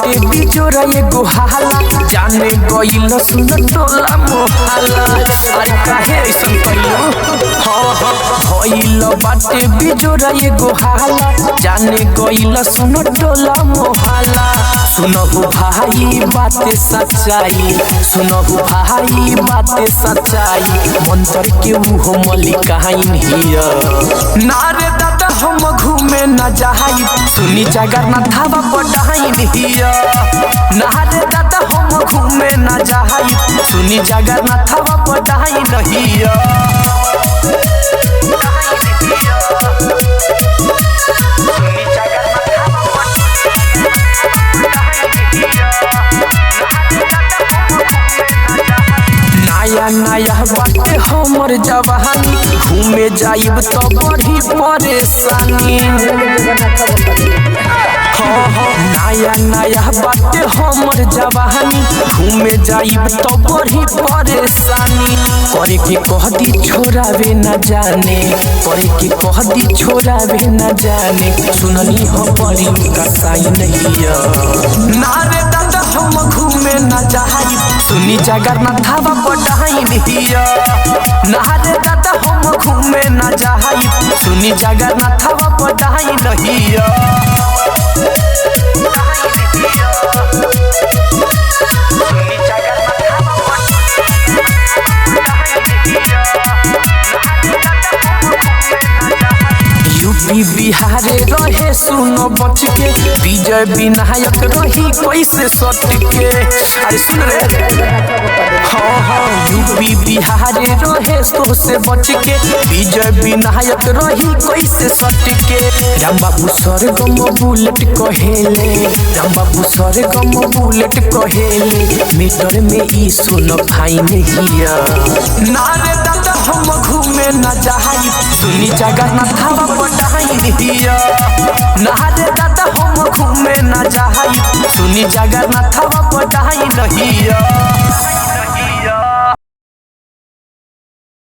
बाटे बिजोरा एगो हाला जाने गइल सुन टोला मोहल्ला। अरे काहे ऐसन कइलो भइल बाटे बिजोरा एगो हाला जाने गइल सुन टोला मोहल्ला। सुनहु भाई बातें सच्चाई सुनहु भाई बातें सच्चाई मंतर के उहो मलिकाइन हिया। नारे दादा हम घूमे न जाई सुनी जगन्नाथ हवा पढ़ाइन हिया। नारे दादा हम घूमे न जाई सुनी जगन्नाथ हवा पढ़ाइन हिया। नया नया बाटे हमर जवानी घूमे जाइब तो बड़ी परेशानी। नया नया बाटे हमर जवानी घूमे जाइब तो बड़ी परेशानी। करे के कहदी छोड़ावे न जाने करे के कहदी छोड़ावे न जाने सुननी हो बड़ी कसाई नहीं। नारे दादा हम घूमे न जाई सुनी जगन्नाथ हवा पढ़ाइन हिया। नारे दादा हम घूमे न जाई सुनी जगन्नाथ हवा पढ़ाइन हिया। यूपी बिहारे रहे सुनो बच के विजय विनायक रही कैसे सट के। अरे सुन रे यूपी बिहारे रहे तो से बच के विजय विनायक रही कैसे सट के। राम बाबू सरगम बुलेट कहेले राम बाबू सरगम बुलेट कहेले मीटर में ई सुन फाइन हिया। नारे दादा हम घूमे न जाई सुनी जगन्नाथ हवा पढ़ाइन हिया। नारे दादा हम घूमे न जाई सुनी जगन्नाथ हवा पढ़ाइन हिया।